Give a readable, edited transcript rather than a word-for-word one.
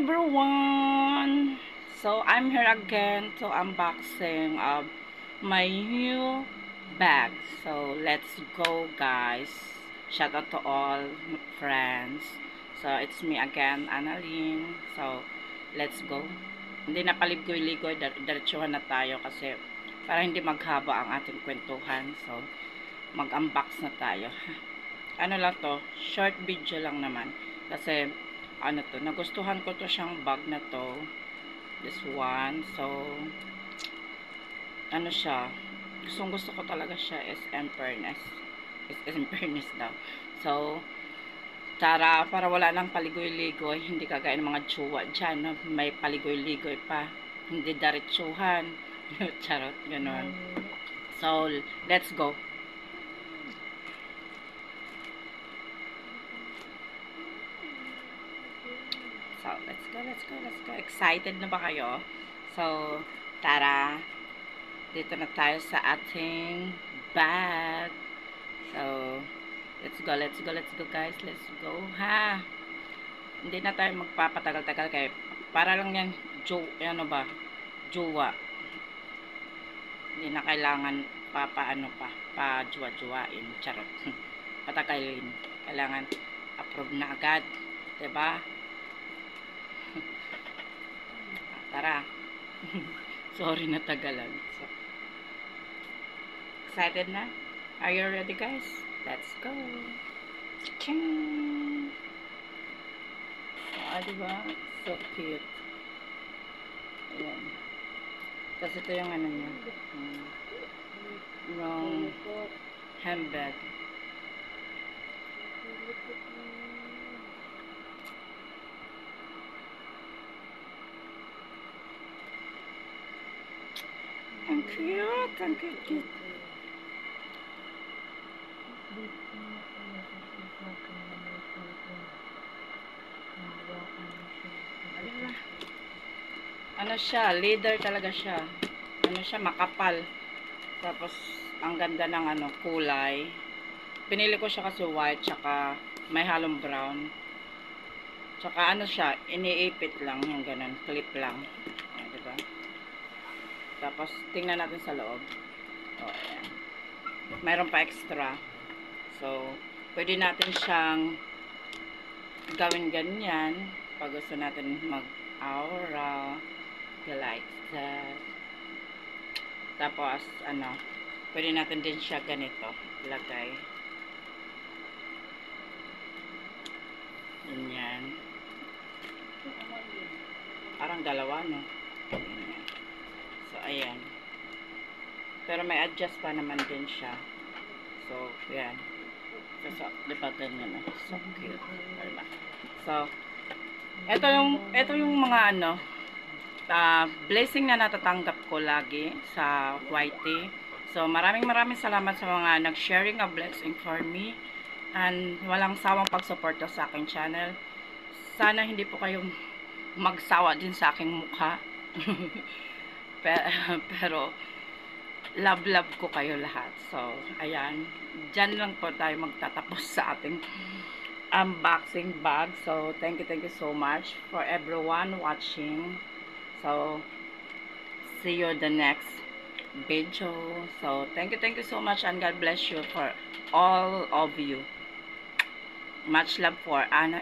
everyone! So I'm here again to unboxing of my new bag. So let's go, guys. Shout out to all my friends. So it's me again, Annalyn. So let's go. Hindi na paligoy-ligoy, diretsuhan na tayo kasi para hindi maghaba ang ating kwentuhan. So mag-unbox na tayo. Ano lang to, short video lang naman. Kasi ano to, nagustuhan ko to siyang bag na to, this one. So ano siya, gusto ko talaga siya, SM Fairness, SM Fairness daw. So para wala nang paligoy-ligoy, hindi kagaya ng mga tsuwa dyan, no? May paligoy-ligoy pa, hindi diretsuhan. Charot, gano'n. So let's go. So, let's go. Excited na ba kayo? So, tara. Dito na tayo sa ating bag. So, let's go guys. Let's go, ha? Hindi na tayo magpapatagal-tagal kay para lang yan, ano ba? Jowa. Hindi na kailangan pa-juwa-juwain. Charot. Patagalin. Kailangan approve na agad. 'Di ba? Tara. Sorry na tagalan. So, excited na? Are you ready, guys? Let's go. Ching! Diba? So cute. Ayan. Tapos ito yung ano niya. Yung handbag. Ang cute, cute. Ano siya, leather talaga siya. Ano siya, makapal. Tapos, ang ganda ng ano, kulay. Pinili ko siya kasi white, tsaka may halong brown. Tsaka ano siya, iniipit lang, yung ganun, clip lang. Ayan, diba? Tapos, tingnan natin sa loob. O, ayan. Mayroon pa extra. So, pwede natin siyang gawin ganyan. Pag gusto natin mag-aura. Like that. Tapos, ano, pwede natin din siya ganito. Lagay. Ganyan. Parang dalawa, no? Ganyan. So, ayan. Pero may adjust pa naman din siya. So, ayan. So, diba ganyan, no? So cute. Diba? So, ito yung mga ano, blessing na natatanggap ko lagi sa YT. So, maraming salamat sa mga nag-sharing a blessing for me. And walang sawang pagsuporta sa aking channel. Sana hindi po kayong magsawa din sa aking mukha. Pero love ko kayo lahat. So, ayan. Diyan lang po tayo magtatapos sa ating unboxing bag. So, thank you so much for everyone watching. So, see you the next video. So, thank you so much and God bless you for all of you. Much love for Anna.